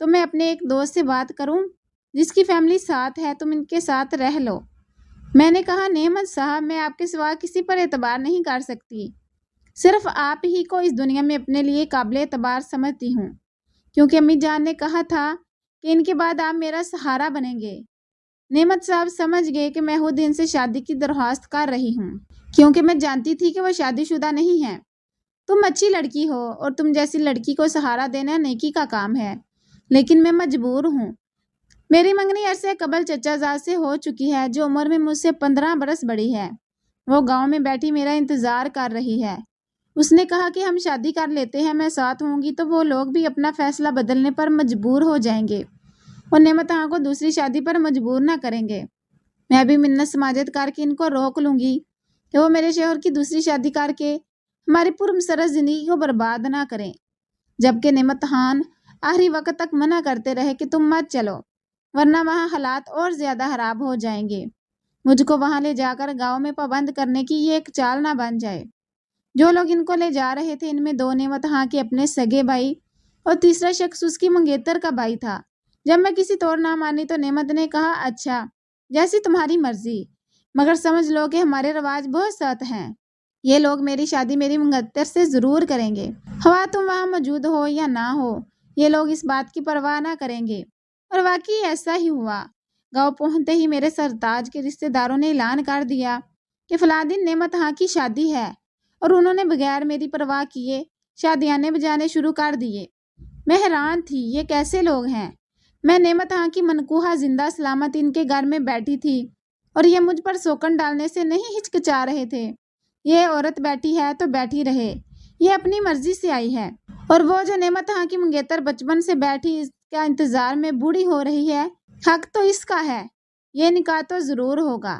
تو میں اپنے ایک دوست سے بات کروں جس کی فیملی ساتھ ہے، تم ان کے ساتھ رہ لو۔ میں نے کہا نعمت صاحب، میں آپ کے سوا کسی پر اعتبار نہیں کر سکتی، صرف آپ ہی کو اس دنیا میں اپنے لیے قابل اعتبار سمجھتی ہوں، کیونکہ امی جان نے کہا تھا کہ ان کے بعد آپ میرا سہارا بنیں گے۔ نعمت صاحب سمجھ گئے کہ میں خود ان سے شادی کی درخواست کر رہی ہوں، کیونکہ میں جانتی تھی کہ وہ شادی شدہ نہیں ہیں۔ تم اچھی لڑکی ہو اور تم جیسی لڑکی کو سہارا دینا نیکی کا کام ہے، لیکن میں مجبور ہوں۔ میری منگنی عرصے قبل چچا زاد سے ہو چکی ہے، جو عمر میں مجھ سے 15 برس بڑی ہے۔ وہ گاؤں میں بیٹھی میرا انتظار کر رہی ہے۔ اس نے کہا کہ ہم شادی کر لیتے ہیں، میں ساتھ ہوں گی تو وہ لوگ بھی اپنا فیصلہ بدلنے پر مجبور ہو جائیں گے اور نعمت ہاں کو دوسری شادی پر مجبور نہ کریں گے۔ میں بھی منت سماجت کر کے ان کو روک لوں گی کہ وہ میرے شوہر کی دوسری شادی کر کے ہماری پرمسرت زندگی کو برباد نہ کریں، جبکہ نعمت خان آخری وقت تک منع کرتے رہے کہ تم مت چلو، ورنہ وہاں حالات اور زیادہ خراب ہو جائیں گے۔ مجھ کو وہاں لے جا کر گاؤں میں پابند کرنے کی یہ ایک چال نہ بن جائے۔ جو لوگ ان کو لے جا رہے تھے، ان میں 2 نعمت خان کے اپنے سگے بھائی اور تیسرا شخص اس کی منگیتر کا بھائی تھا۔ جب میں کسی طور نہ مانی تو نعمت نے کہا اچھا، جیسی تمہاری مرضی، مگر سمجھ لو کہ ہمارے رواج بہت سخت ہیں۔ یہ لوگ میری شادی میری منگیتر سے ضرور کریں گے، خواہ تم وہاں موجود ہو یا نہ ہو۔ یہ لوگ اس بات کی پرواہ نہ کریں گے، اور واقعی ایسا ہی ہوا۔ گاؤں پہنچتے ہی میرے سرتاج کے رشتے داروں نے اعلان کر دیا کہ فلاں دن نعمت ہاں کی شادی ہے، اور انہوں نے بغیر میری پرواہ کیے شادیانے بجانے شروع کر دیے۔ میں حیران تھی، یہ کیسے لوگ ہیں؟ میں نعمت ہاں کی منقوہ زندہ سلامت ان کے گھر میں بیٹھی تھی، اور یہ مجھ پر سوکن ڈالنے سے نہیں ہچکچا رہے تھے۔ یہ عورت بیٹھی ہے تو بیٹھی رہے، یہ اپنی مرضی سے آئی ہے، اور وہ جو نعمت ہاں کی منگیتر بچپن سے بیٹھی اس کا انتظار میں بوڑھی ہو رہی ہے، حق تو اس کا ہے، یہ نکاح تو ضرور ہوگا۔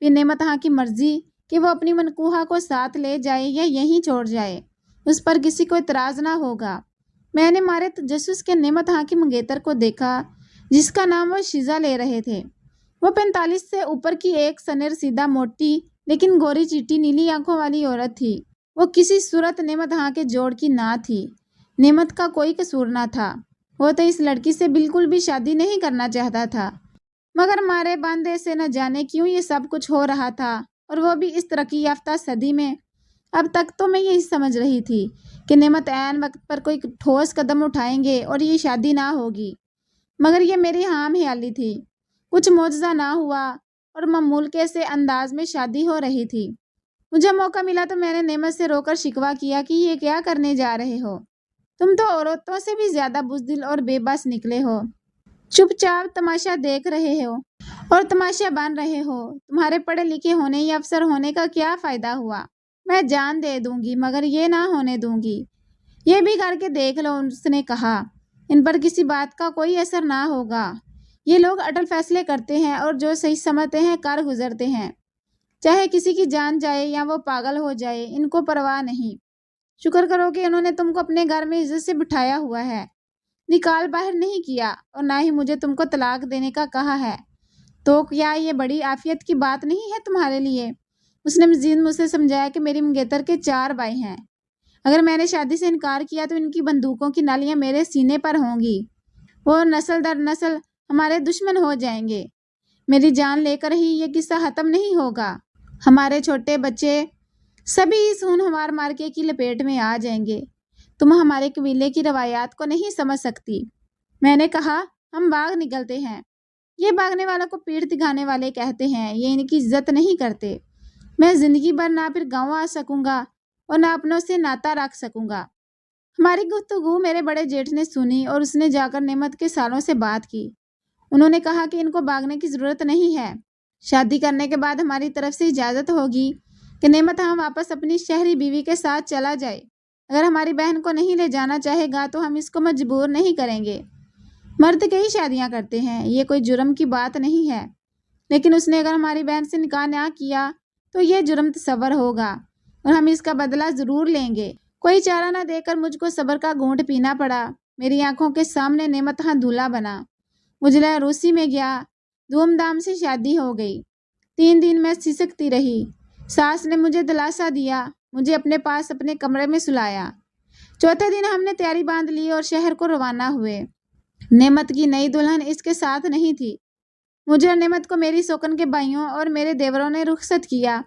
پھر نعمت ہاں کی مرضی کہ وہ اپنی منقوہ کو ساتھ لے جائے یا یہیں چھوڑ جائے، اس پر کسی کو اعتراض نہ ہوگا۔ میں نے مارے تجسس کے نعمت ہاں کی منگیتر کو دیکھا، جس کا نام وہ شیزہ لے رہے تھے۔ وہ 45 سے اوپر کی ایک سنر سیدھا موٹی لیکن گوری چیٹی نیلی آنکھوں والی عورت تھی۔ وہ کسی صورت نعمت ہاں کے جوڑ کی نہ تھی۔ نعمت کا کوئی قصور نہ تھا، وہ تو اس لڑکی سے بالکل بھی شادی نہیں کرنا چاہتا تھا، مگر مارے باندھے سے نہ جانے کیوں یہ سب کچھ ہو رہا تھا، اور وہ بھی اس ترقی یافتہ صدی میں۔ اب تک تو میں یہی سمجھ رہی تھی کہ نعمت عین وقت پر کوئی ٹھوس قدم اٹھائیں گے اور یہ شادی نہ ہوگی، مگر یہ میری عام خیالی تھی۔ کچھ معجزہ نہ ہوا اور معمول کے سے انداز میں شادی ہو رہی تھی۔ مجھے موقع ملا تو میں نے نعمت سے رو کر شکوہ کیا کہ یہ کیا کرنے جا رہے ہو؟ تم تو عورتوں سے بھی زیادہ بزدل اور بے بس نکلے ہو۔ چپ چاپ تماشا دیکھ رہے ہو اور تماشا بن رہے ہو۔ تمہارے پڑھے لکھے ہونے یا افسر ہونے کا کیا فائدہ ہوا؟ میں جان دے دوں گی مگر یہ نہ ہونے دوں گی۔ یہ بھی کر کے دیکھ لو، اس نے کہا، ان پر کسی بات کا کوئی اثر نہ ہوگا۔ یہ لوگ اٹل فیصلے کرتے ہیں اور جو صحیح سمجھتے ہیں کر گزرتے ہیں، چاہے کسی کی جان جائے یا وہ پاگل ہو جائے، ان کو پرواہ نہیں۔ شکر کرو کہ انہوں نے تم کو اپنے گھر میں عزت سے بٹھایا ہوا ہے، نکال باہر نہیں کیا، اور نہ ہی مجھے تم کو طلاق دینے کا کہا ہے۔ تو کیا یہ بڑی عافیت کی بات نہیں ہے تمہارے لیے؟ اس نے مزید مجھ سے سمجھایا کہ میری منگیتر کے 4 بھائی ہیں، اگر میں نے شادی سے انکار کیا تو ان کی بندوقوں کی نالیاں میرے سینے پر ہوں گی، وہ نسل در نسل ہمارے دشمن ہو جائیں گے۔ میری جان لے کر ہی یہ قصہ ختم نہیں ہوگا، ہمارے چھوٹے بچے سبھی اس ہونہار مارکے کی لپیٹ میں آ جائیں گے۔ تم ہمارے قبیلے کی روایات کو نہیں سمجھ سکتی۔ میں نے کہا، ہم باغ نکلتے ہیں، یہ بھاگنے والوں کو پیٹھ دکھانے والے کہتے ہیں، یہ ان کی عزت نہیں کرتے۔ میں زندگی بھر نہ پھر گاؤں آ سکوں گا اور نہ اپنوں سے ناتا رکھ سکوں گا۔ ہماری گفتگو میرے بڑے جیٹھ نے سنی اور اس نے جا کر نعمت کے سالوں سے بات کی۔ انہوں نے کہا کہ ان کو بھاگنے کی ضرورت نہیں ہے، شادی کرنے کے بعد ہماری طرف سے اجازت ہوگی کہ نعمت ہم واپس اپنی شہری بیوی کے ساتھ چلا جائے۔ اگر ہماری بہن کو نہیں لے جانا چاہے گا تو ہم اس کو مجبور نہیں کریں گے۔ مرد کئی شادیاں کرتے ہیں، یہ کوئی جرم کی بات نہیں ہے، لیکن اس نے اگر ہماری بہن سے نکاح نہ کیا تو یہ جرم تصور ہوگا اور ہم اس کا بدلہ ضرور لیں گے۔ کوئی چارہ نہ دے کر مجھ کو صبر کا گھونٹ پینا پڑا۔ میری آنکھوں کے سامنے نعمت ہاں دولہا بنا، اجلا روسی میں گیا، دھوم دھام سے شادی ہو گئی۔ 3 دن میں سسکتی رہی، ساس نے مجھے دلاسا دیا، مجھے اپنے پاس اپنے کمرے میں سلایا۔ 4تھے دن ہم نے تیاری باندھ لی اور شہر کو روانہ ہوئے۔ نعمت کی نئی دلہن اس کے ساتھ نہیں تھی۔ مجھے اور نعمت کو میری سوکن کے بھائیوں اور میرے دیوروں نے رخصت کیا۔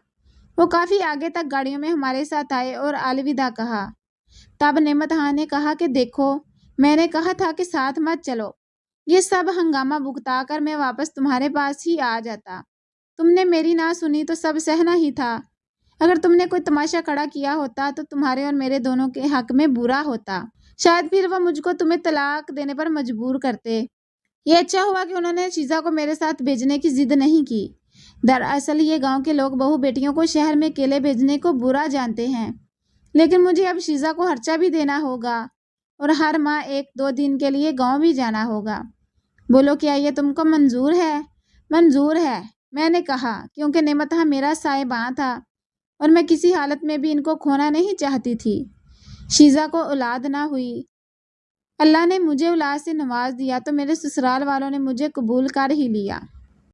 وہ کافی آگے تک گاڑیوں میں ہمارے ساتھ آئے اور الوداع کہا۔ تب نعمت ہاں نے کہا کہ دیکھو، میں نے کہا تھا کہ ساتھ مت چلو۔ یہ سب ہنگامہ بھگتا کر میں واپس تمہارے پاس ہی آ جاتا۔ تم نے میری نہ سنی تو سب سہنا ہی تھا۔ اگر تم نے کوئی تماشا کھڑا کیا ہوتا تو تمہارے اور میرے دونوں کے حق میں برا ہوتا۔ شاید پھر وہ مجھ کو تمہیں طلاق دینے پر مجبور کرتے۔ یہ اچھا ہوا کہ انہوں نے شیزا کو میرے ساتھ بھیجنے کی ضد نہیں کی۔ دراصل یہ گاؤں کے لوگ بہو بیٹیوں کو شہر میں اکیلے بھیجنے کو برا جانتے ہیں، لیکن مجھے اب شیزا کو خرچہ بھی دینا ہوگا اور ہر ماہ 1-2 دن کے لیے گاؤں بھی جانا ہوگا۔ بولو کیا یہ تم کو منظور ہے؟ منظور ہے، میں نے کہا، کیونکہ نعمت میرا صاحباں تھا اور میں کسی حالت میں بھی ان کو کھونا نہیں چاہتی تھی۔ شیزا کو اولاد نہ ہوئی۔ اللہ نے مجھے اولاد سے نواز دیا تو میرے سسرال والوں نے مجھے قبول کر ہی لیا۔